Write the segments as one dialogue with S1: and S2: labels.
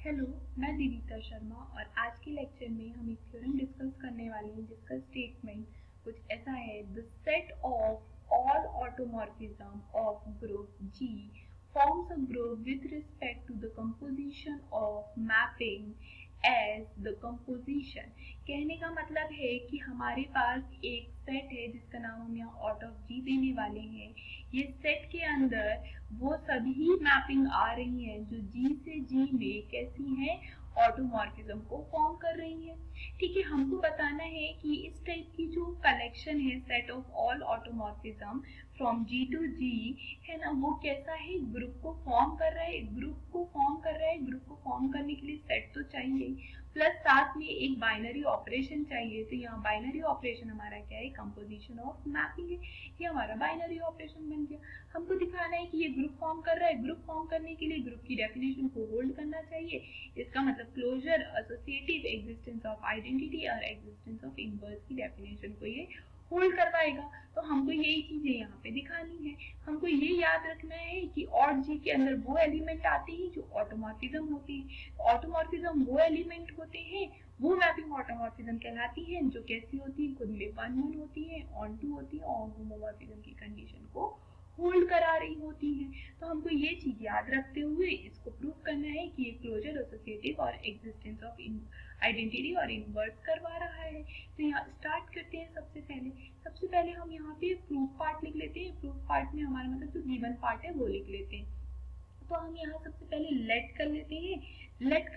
S1: Hello, मैं दिविता शर्मा और आज के लेक्चर में हम एक थ्योरम डिस्कस करने वाले हैं जिसका स्टेटमेंट कुछ ऐसा है। The set of all automorphism of group G forms a group with respect to the composition of mapping as the composition। कहने का मतलब है कि हमारे पास एक सेट है जिसका नाम हम यहाँ आउट ऑफ जी देने वाले हैं। ये सेट के अंदर वो सभी मैपिंग आ रही हैं जो जी से जी में कैसी हैं, ऑटोमॉर्फिज्म को फॉर्म कर रही है। ठीक है, हमको बताना है कि इस टाइप की जो कलेक्शन है set of all automorphism from G to G है ना, वो कैसा है, ग्रुप को फॉर्म कर रहा है। ग्रुप को फॉर्म करने के लिए सेट तो चाहिए, प्लस साथ में एक बाइनरी ऑपरेशन चाहिए। तो यहाँ बाइनरी ऑपरेशन हमारा क्या है, कंपोजिशन ऑफ मैपिंग है। ये हमारा बाइनरी ऑपरेशन बन गया। हमको दिखाना है कि ये ग्रुप फॉर्म कर रहा है। ग्रुप फॉर्म करने के लिए ग्रुप की डेफिनेशन को होल्ड करना चाहिए। इसका मतलब closure, associative, existence of identity और एग्जिस्टेंस ऑफ इनवर्स की डेफिनेशन को ये होल्ड करवाएगा। तो हमको यही चीजें यहाँ पे दिखानी है। हमको ये याद रखना है कि और जी के अंदर वो एलिमेंट आते हैं जो ऑटोमॉर्फिज्म होते हैं। ऑटोमॉर्फिज्म वो एलिमेंट होते हैं, वो मैपिंग ऑटोमॉर्फिज्म कहलाती है जो कैसी होती है, खुद में 1-1 होती है, ऑन टू होती है और होमोमॉर्फिज्म की कंडीशन को होल्ड करा रही होती हैं। तो हमको ये चीज याद रखते हुए इसको प्रूव करना है कि ये क्लोजर, एसोसिएटिव और एग्जिस्टेंस ऑफ आइडेंटिटी और इनवर्स करवा रहा है। तो यहाँ स्टार्ट करते हैं। सबसे पहले हम यहाँ पे प्रूफ पार्ट लिख लेते हैं। प्रूफ पार्ट में हमारा मतलब जो गिवन पार्ट है वो लिख लेते हैं। तो हम यहाँ सबसे पहले लेट कर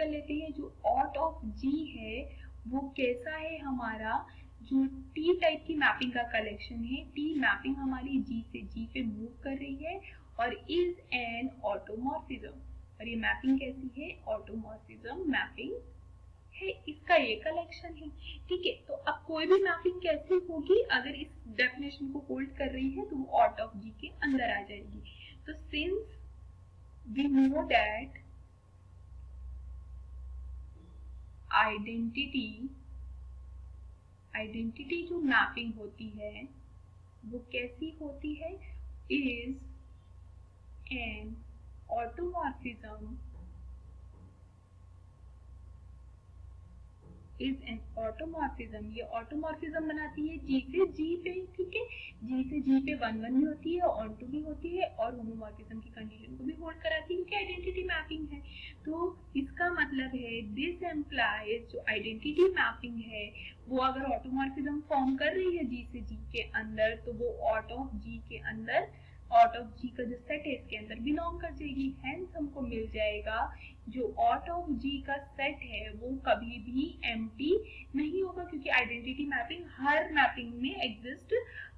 S1: लेते हैं जो ऑट ऑफ जी है वो कैसा है, हमारा जो टी टाइप की मैपिंग का कलेक्शन है। टी मैपिंग हमारी जी से जी पे मूव कर रही है और इज एन ऑटोमॉर्फिज्म। और ये मैपिंग कैसी है, ऑटोमॉर्फिज्म मैपिंग है, इसका ये कलेक्शन है। ठीक है, तो अब कोई भी मैपिंग कैसी होगी, अगर इस डेफिनेशन को होल्ड कर रही है तो वो ऑट ऑफ जी के अंदर आ जाएगी। तो since we know that identity जो मैपिंग होती है वो कैसी होती है, इज एन ऑटोमॉर्फिज्म ये ऑटोमॉर्फिज्म बनाती है जी से जी पे। ठीक है, जी से जी पे 1-1 भी होती है, ऑन टू भी होती है और होमोमॉर्फिज्म की कंडीशन को भी होल्ड कराती है क्योंकि आइडेंटिटी मैपिंग है। तो इसका मतलब है दिस एम्प्लाइज जो आइडेंटिटी मैपिंग है वो अगर ऑटोमॉर्फिज्म फॉर्म कर रही है जी से जी के अंदर तो वो ऑट ऑफ जी के अंदर, ऑट ऑफ जी का जो सेट है इसके अंदर बिलोंग कर जाएगी। हेंस हमको मिल जाएगा जो ऑट ऑफ जी का सेट है वो कभी भी एम्प्टी नहीं होगा क्योंकि आइडेंटिटी मैपिंग हर मैपिंग में एग्जिस्ट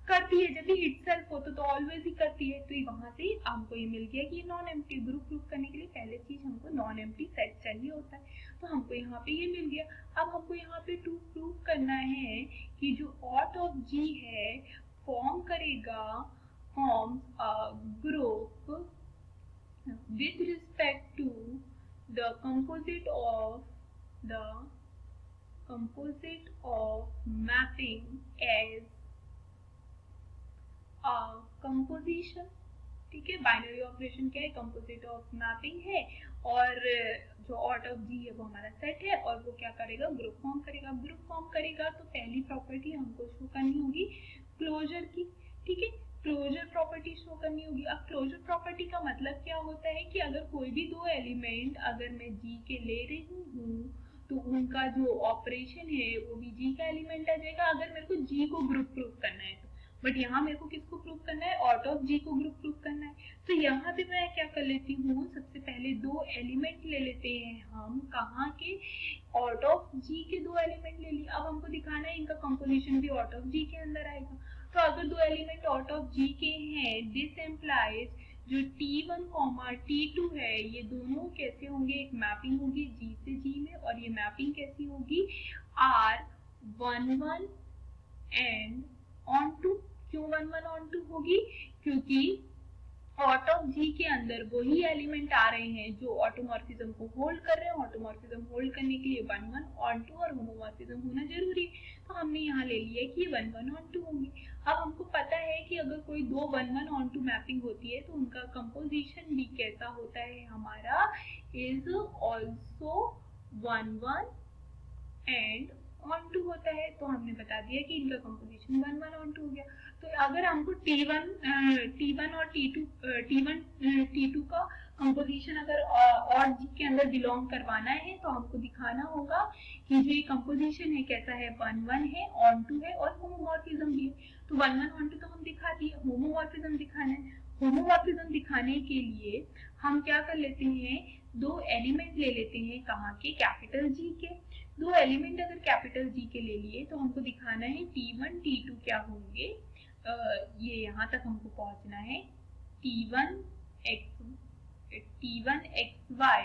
S1: करती है। जब भी इटसेल्फ हो तो ऑलवेज ही करती है। तो वहां से हमको ये मिल गया कि ये नॉन एम्प्टी। ग्रुप प्रूफ करने के लिए पहले चीज हमको नॉन एम्प्टी सेट चाहिए होता है, तो हमको यहाँ पे ये मिल गया। अब हमको यहाँ पे टू प्रूव करना है कि जो ऑट ऑफ जी है फॉर्म करेगा forms a group with respect to the composite of mapping as a composition। ठीक है, बाइनरी ऑपरेशन क्या है, कंपोजिट ऑफ मैपिंग है और जो ऑट ऑफ जी है वो हमारा सेट है और वो क्या करेगा, ग्रुप फॉर्म करेगा। ग्रुप फॉर्म करेगा तो पहली प्रॉपर्टी हमको शो करनी होगी क्लोजर की। ठीक है, क्लोजर प्रॉपर्टी शो करनी होगी। अब क्लोजर प्रॉपर्टी का मतलब क्या होता है कि अगर कोई भी दो एलिमेंट अगर मैं जी के ले रही हूँ तो उनका जो ऑपरेशन है वो भी जी का एलिमेंट आ जाएगा अगर मेरे को जी को ग्रुप प्रूफ करना है तो। बट यहाँ मेरे को किसको प्रूव करना है, ऑट ऑफ जी को ग्रुप प्रूव करना है। तो यहाँ पे मैं क्या कर लेती हूँ, सबसे पहले दो एलिमेंट ले लेते हैं हम, कहाँ के, ऑट ऑफ जी के दो एलिमेंट ले लिए। अब हमको दिखाना है इनका कंपोजिशन भी ऑट ऑफ जी के अंदर आएगा। तो अगर दो एलिमेंट ऑट ऑफ जी के हैं, दिस एम्प्लाइज जो T1, T2 है ये दोनों कैसे होंगे, एक मैपिंग होगी जी से जी में और ये मैपिंग कैसी होगी, R11 एंड ऑन टू। क्यों 1-1 ऑन टू होगी, क्योंकि ऑट ऑफ जी के अंदर वही एलिमेंट आ रहे हैं जो ऑटोमॉर्फिज्म को होल्ड कर रहे हैं। ऑटोमॉर्फिज्म होल्ड करने के लिए 1-1 ऑन टू और होमोमॉर्फिज्म होना जरूरी है। तो हमने यहाँ ले लिया कि ये 1-1 ऑन टू होंगे। अब हमको पता है कि अगर कोई दो 1-1 ऑन टू मैपिंग होती है तो उनका कंपोजिशन भी कैसा होता है, हमारा इज ऑल्सो 1 1 एंड ऑन 2 होता है। तो हमने बता दिया कि इनका कंपोजिशन 1 1 ऑन 2 हो गया। तो अगर हमको T1 और T2 का कंपोजिशन अगर और जी के अंदर बिलोंग करवाना है तो हमको दिखाना होगा कि जो ये कंपोजिशन है कैसा है, 1 1 है, ऑन 2 है और होमोमॉर्फिज्म भी है। तो 1 1 ऑन 2 तो हम दिखा दिए, होमोमॉर्फिज्म दिखाना है। होमोमॉर्फिज्म दिखाने के लिए हम क्या कर लेते हैं, दो एलिमेंट ले लेते हैं, कहाँ के, कैपिटल जी के। दो एलिमेंट अगर कैपिटल जी के ले लिए तो हमको दिखाना है T1 T2 क्या होंगे। ये यहाँ तक हमको पहुंचना है। T1 x y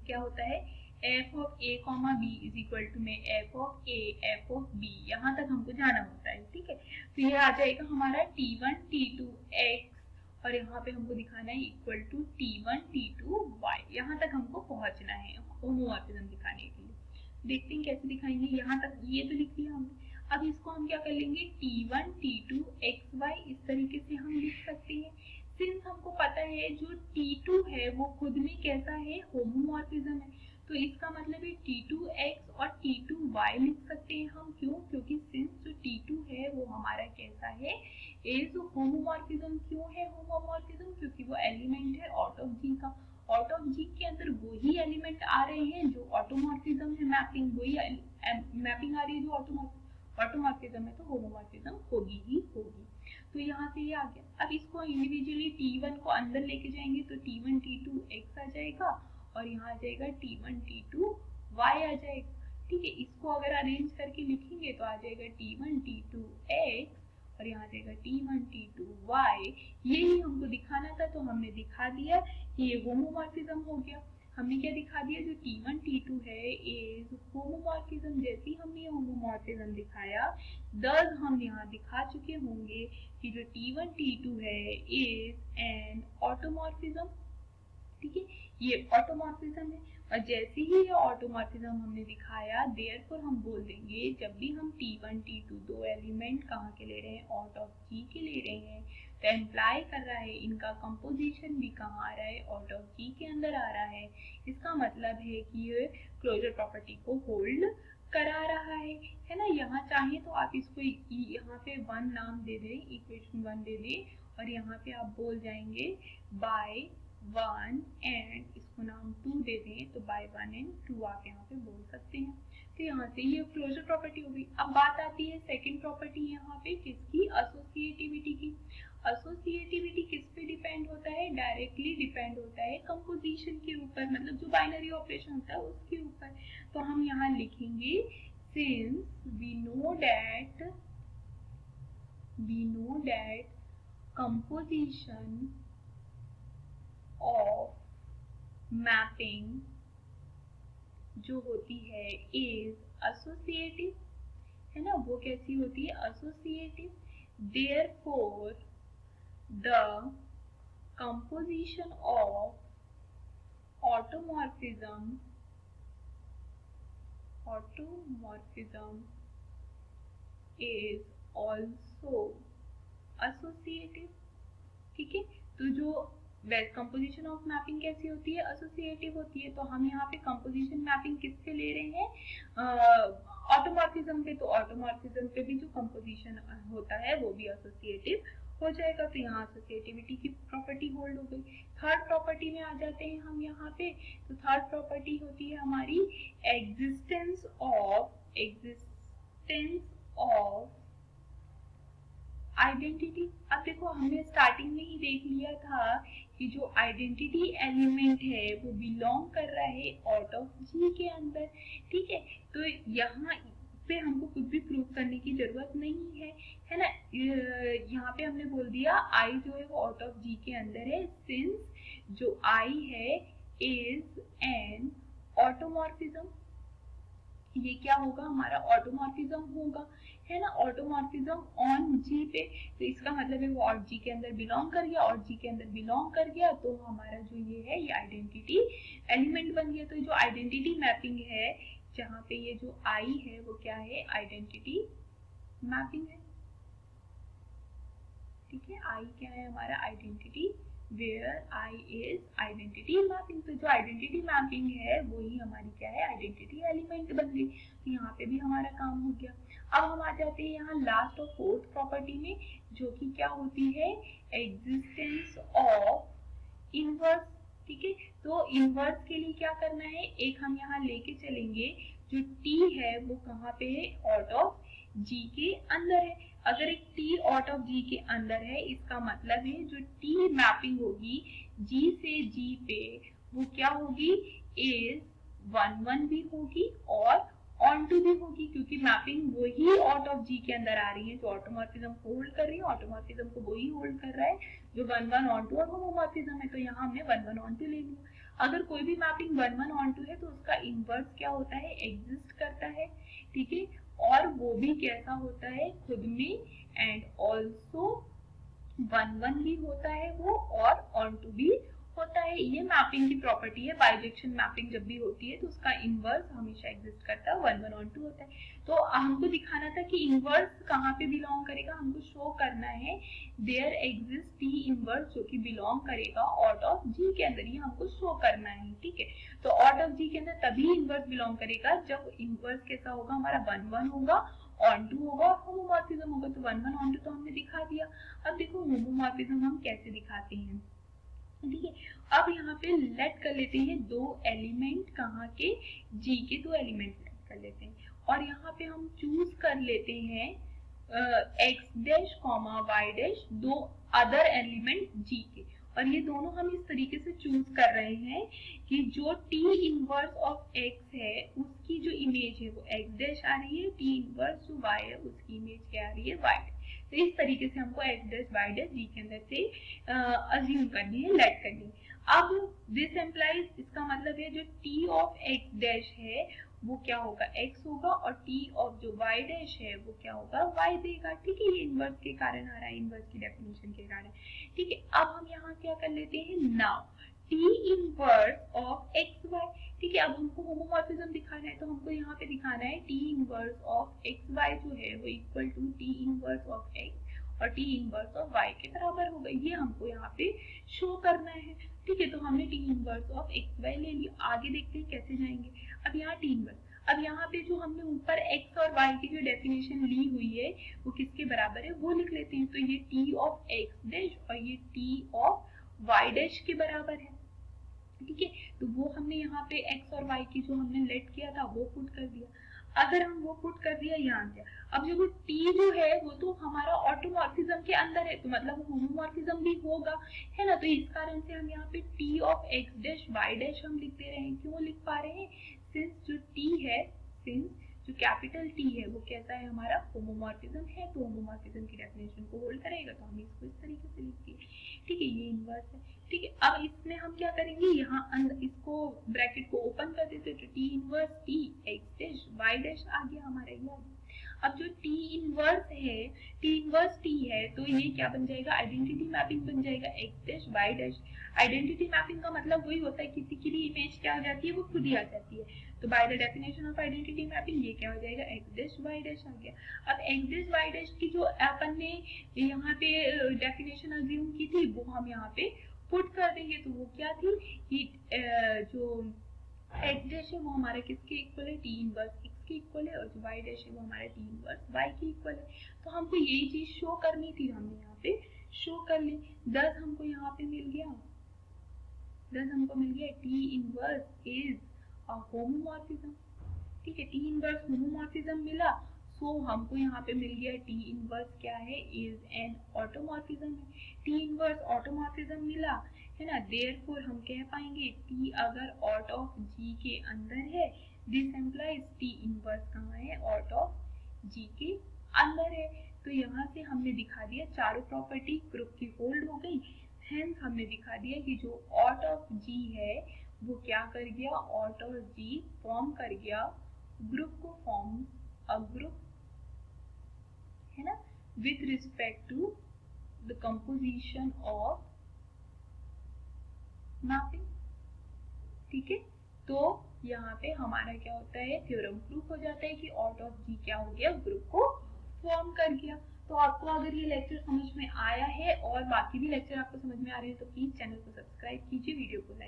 S1: क्या होता है, f of a comma b is equal to में f of a f of b, यहाँ तक हमको जाना होता है। ठीक है, तो ये आ जाएगा हमारा T1 T2 x और यहाँ पे हमको दिखाना है equal to T1 T2 y। यहाँ तक हमको पहुंचना है होमोमॉर्फिज्म दिखाने के लिए। देखते हैं कैसे दिखाएंगे। यहाँ तक ये तो लिख लिया हमने। अब इसको हम क्या कर लेंगे, T1 T2 xy इस तरीके से हम लिख सकते हैं। सिंस हमको पता है जो T2 है वो खुद में कैसा है, होमोमॉर्फिज्म है, तो इसका मतलब है T2x और T2y लिख सकते हैं हम। क्यों, क्योंकि सिंस जो T2 है वो हमारा कैसा है, इज होमोमॉर्फिज्म। क्यों है होमोमॉर्फिज्म, क्योंकि वो एलिमेंट है आउट ऑफ जी का। आउट ऑफ जी के अंदर वही एलिमेंट आ रहे हैं जो ऑटोमॉर्फिज्म है, मैपिंग वही मैपिंग आ रही है जो ऑटोमॉर्फिज्म है, तो होमोमॉर्फिज्म होगी ही होगी। तो यहाँ से ये आ गया। अब इसको इंडिविजुअली T1 को अंदर लेके जाएंगे तो T1 T2 x आ जाएगा और यहाँ आ जाएगा T1 T2 y आ जाएगा। ठीक है, इसको अगर अरेंज करके लिखेंगे तो आ जाएगा T1 T2 x और यहाँ आ जाएगा T1 T2 y। यही हमको दिखाना था तो हमने दिखा दिया कि ये होमोमॉर्फिज्म हो गया। हमने क्या दिखा दिया, जो T1 T2 है इज होमोमॉर्फिज्म। जैसे ही हमने ये होमोमॉर्फिज्म दिखाया दस हम यहाँ दिखा चुके होंगे कि जो T1 T2 है इज एन ऑटोमॉर्फिज्म। ठीक है, ये ऑटोमॉर्फिज्म है और जैसे ही ये ऑटोमॉर्फिज्म हमने दिखाया देयरफॉर हम बोल देंगे जब भी हम T1 T2 दो एलिमेंट कहाँ के ले रहे हैं, आउट ऑफ जी के ले रहे हैं, तो एम्प्लाई कर रहा है इनका कंपोजिशन भी कहाँ आ रहा है, आउट ऑफ जी के अंदर आ रहा है। इसका मतलब है कि ये क्लोजर प्रॉपर्टी को होल्ड करा रहा है ना। यहाँ चाहे तो आप इसको यहाँ पे 1 नाम दे दें, इक्वेशन 1 दे दें और यहाँ पे आप बोल जाएंगे बाय 1 एंड इसको नाम 2 दे दें तो बाय 1 एंड 2 आप यहाँ पे बोल सकते हैं। तो यहाँ से ये क्लोजर प्रॉपर्टी हो गई। अब बात आती है सेकंड प्रॉपर्टी यहाँ पे किसकी, एसोसिएटिविटी की। एसोसिएटिविटी किस पे डिपेंड होता है, डायरेक्टली डिपेंड होता है कंपोजिशन के ऊपर, मतलब जो बाइनरी ऑपरेशन होता है उसके ऊपर। तो हम यहाँ लिखेंगे since we know that composition of mapping जो होती है इज एसोसिएटिव, है ना, वो कैसी होती है, associative. Therefore the composition of automorphism is also associative। ठीक है, तो जो कंपोजिशन ऑफ मैपिंग कैसी होती है, एसोसिएटिव होती है। तो हम यहाँ पे कंपोजिशन मैपिंग किस पे ले रहे हैं, ऑटोमॉर्फिज्म पे। तो ऑटोमॉर्फिज्म पे भी जो कंपोजिशन होता है वो भी एसोसिएटिव हो जाएगा। तो यहाँ एसोसिएटिविटी की प्रॉपर्टी होल्ड हो गई। थर्ड प्रॉपर्टी में आ जाते हैं हम यहाँ पे। तो थर्ड प्रॉपर्टी होती है हमारी एग्जिस्टेंस ऑफ आइडेंटिटी। अब देखो हमने स्टार्टिंग में ही देख लिया था कि जो आइडेंटिटी एलिमेंट है वो बिलोंग कर रहा है आउट ऑफ जी के अंदर। ठीक है, तो यहाँ पे हमको कुछ भी प्रूव करने की जरूरत नहीं है ना। यहाँ पे हमने बोल दिया आई जो है वो आउट ऑफ जी के अंदर है, सिंस जो आई है इज एन ऑटोमॉर्फिज्म। ये क्या होगा, हमारा ऑटोमॉर्फिज्म होगा, है ना, ऑटोमॉर्फिज्म ऑन जी पे। तो इसका मतलब है वो और जी के अंदर बिलोंग कर गया, और जी के अंदर बिलोंग कर गया तो हमारा जो ये है ये आइडेंटिटी एलिमेंट बन गया। तो जो आइडेंटिटी मैपिंग है जहाँ पे ये जो आई है वो क्या है, आइडेंटिटी मैपिंग है। ठीक है, आई क्या है हमारा, identity where I is identity mapping. तो जो आइडेंटिटी मैपिंग है वही हमारी क्या है, आइडेंटिटी एलिमेंट बन गई। तो यहाँ पे भी हमारा काम हो गया। अब हम आ जाते हैं यहाँ लास्ट और फोर्थ प्रॉपर्टी में, जो कि क्या होती है, एग्जिस्टेंस ऑफ इनवर्स। ठीक है, तो इनवर्स के लिए क्या करना है, एक हम यहाँ लेके चलेंगे, जो टी है वो कहाँ पे है, आउट ऑफ जी के अंदर है। अगर एक टी आउट ऑफ जी के अंदर है, इसका मतलब है जो टी मैपिंग होगी जी से जी पे, वो क्या होगी, इज 1 1 भी होगी और ऑन टू भी होगी, क्योंकि मैपिंग वही आउट ऑफ जी के अंदर आ रही है जो ऑटोमॉर्फिज्म को होल्ड कर रही है, ऑटोमॉर्फिज्म को वही होल्ड कर रहा है जो 1 1 ऑन टू और होमोमॉर्फिज्म है। तो यहाँ हमने 1 1 ऑन टू ले लिया। अगर कोई भी मैपिंग 1 1 ऑन टू है तो उसका इनवर्स क्या होता है, एग्जिस्ट करता है। ठीक है, और वो भी कैसा होता है, खुद में एंड ऑल्सो 1 1 भी होता है वो, और ऑन टू भी होता है। ये मैपिंग की प्रॉपर्टी है। बाइजेक्शन मैपिंग जब भी होती है तो उसका इनवर्स हमेशा एग्जिस्ट करता है, 1 1 ऑन टू होता है। तो हमको दिखाना था कि इनवर्स कहाँ पे बिलोंग करेगा, हमको शो करना है देयर एग्जिस्ट टी इनवर्स जो कि बिलोंग करेगा आउट ऑफ जी के अंदर, ये हमको शो करना है। ठीक है, तो आउट ऑफ जी के अंदर तभी इनवर्स बिलोंग करेगा जब इनवर्स कैसा होगा, हमारा 1 1 होगा, ऑन टू होगा, होमोमॉर्फिज्म होगा। तो 1 1 ऑन टू तो हमने दिखा दिया। अब देखो होमोमॉर्फिज्म हम कैसे दिखाते हैं। ठीक है, अब यहाँ पे लेट कर लेते हैं दो एलिमेंट, कहाँ के, जी के दो एलिमेंट लेट कर लेते हैं, और यहाँ पे हम चूज कर लेते हैं X dash comma Y dash, दो अदर एलिमेंट जी के। और ये दोनों हम इस तरीके से चूज कर रहे हैं कि जो टी इनवर्स ऑफ एक्स है उसकी जो इमेज है वो एक्स डैश आ रही है, टी इनवर्स जो वाई है उसकी इमेज क्या आ रही है, वाई। तो इस तरीके से हमको एक्स डैश वाई डैश जी के अंदर से अज्यूम करनी है, लेट करनी है। अब दिस एम्प्लाइज, इसका मतलब है जो टी ऑफ एक्स डैश है वो क्या होगा, एक्स होगा, और टी ऑफ जो वाई डैश है वो क्या होगा, वाई देगा। ठीक है, ये इनवर्स के कारण आ रहा है, इनवर्स की डेफिनेशन के कारण। ठीक है, अब हम यहाँ क्या कर लेते हैं, now T inverse of X Y. ठीक है, अब हमको होमोमॉर्फिज्म दिखाना है, तो हमको यहाँ पे दिखाना है T inverse of X Y जो है वो equal to T inverse of X और टी इनवर्स ऑफ वाई के बराबर होगा। ये हमको यहाँ पे शो करना है। ठीक है, तो हमने T inverse of X Y ले लिया। आगे देखते हैं कैसे जाएंगे। अब यहाँ टी इनवर्स, अब यहाँ पे जो हमने ऊपर x और y की जो डेफिनेशन ली हुई है वो किसके बराबर है, वो लिख लेते हैं। तो ये t ऑफ x डैश और ये t ऑफ y डैश के बराबर है। ठीक है, तो वो हमने यहाँ पे x और y की जो हमने लेट किया था वो पुट कर दिया। अगर हम वो पुट कर दिया यहाँ से, अब जो t जो है वो तो हमारा ऑटोमॉर्फिज्म के अंदर है, तो मतलब होमोमॉर्फिज्म भी होगा, है ना। तो इस कारण से हम यहाँ पे t of x dash y dash हम लिख दे रहे हैं। क्यों लिख पा रहे हैं, सिंस जो t है, सिंस जो कैपिटल T है वो कैसा है, हमारा होमोमॉर्फिज्म है, तो होमोमॉर्फिज्म की डेफिनेशन को होल्ड करेगा, तो हम इसको इस तरीके से लिखते हैं। ठीक है, ये इनवर्स है। ठीक है, अब इसमें हम क्या करेंगे, यहाँ अंदर इसको ब्रैकेट को ओपन कर देते, तो T inverse T X dash Y dash आ गया हमारा, ये आ गया। अब जो टी इनवर्स है, टी इनवर्स टी है, तो ये क्या बन जाएगा, आइडेंटिटी मैपिंग बन जाएगा X dash Y dash. Identity mapping का मतलब वही होता है किसी की भी इमेज क्या हो जाती है, वो खुद ही आ जाती है। तो by the definition of identity mapping ये क्या हो जाएगा, एक्स डैश वाई डैश आ गया। अब एक्स डैश वाई डैश की जो अपन ने यहाँ पे डेफिनेशन अज्यूम की थी वो हम यहाँ पे पुट कर देंगे। तो वो क्या थी कि जो एक्स डैश है वो हमारा किसके इक्वल है, टी इनवर्स एक्स के इक्वल है, और जो वाई डैश है वो हमारा टी इनवर्स वाई के इक्वल है। तो हमको यही चीज शो करनी थी, हमने यहाँ पे शो कर ली। 10 हमको यहाँ पे मिल गया, 10 हमको मिल गया, टी इनवर्स इज होमोमॉर्फिज्म। ठीक है, टी इनवर्स होमोमॉर्फिज्म मिला, सो हमको यहाँ पे मिल गया टी इनवर्स क्या है, इज एन ऑटोमॉर्फिज्म है। टी इनवर्स ऑटोमॉर्फिज्म मिला, है ना, देयरफॉर हम कह पाएंगे टी अगर आउट ऑफ जी के अंदर है, दिस एम्प्लाइज टी इनवर्स कहाँ है, आउट ऑफ जी के अंदर है। तो यहाँ से हमने दिखा दिया चारों प्रॉपर्टी ग्रुप की होल्ड हो गई। हेंस हमने दिखा दिया कि जो आउट ऑफ जी है वो क्या कर गया, आउट ऑफ जी फॉर्म कर गया ग्रुप को, फॉर्म अ ग्रुप, है ना, with respect to the composition of mapping. ठीक है, तो यहाँ पे हमारा क्या होता है, थ्योरम प्रूफ हो जाता है कि आउट ऑफ जी क्या हो गया, ग्रुप को फॉर्म कर गया। तो आपको अगर ये लेक्चर समझ में आया है और बाकी भी लेक्चर आपको समझ में आ रहे हैं तो प्लीज चैनल को सब्सक्राइब कीजिए, वीडियो को लाइक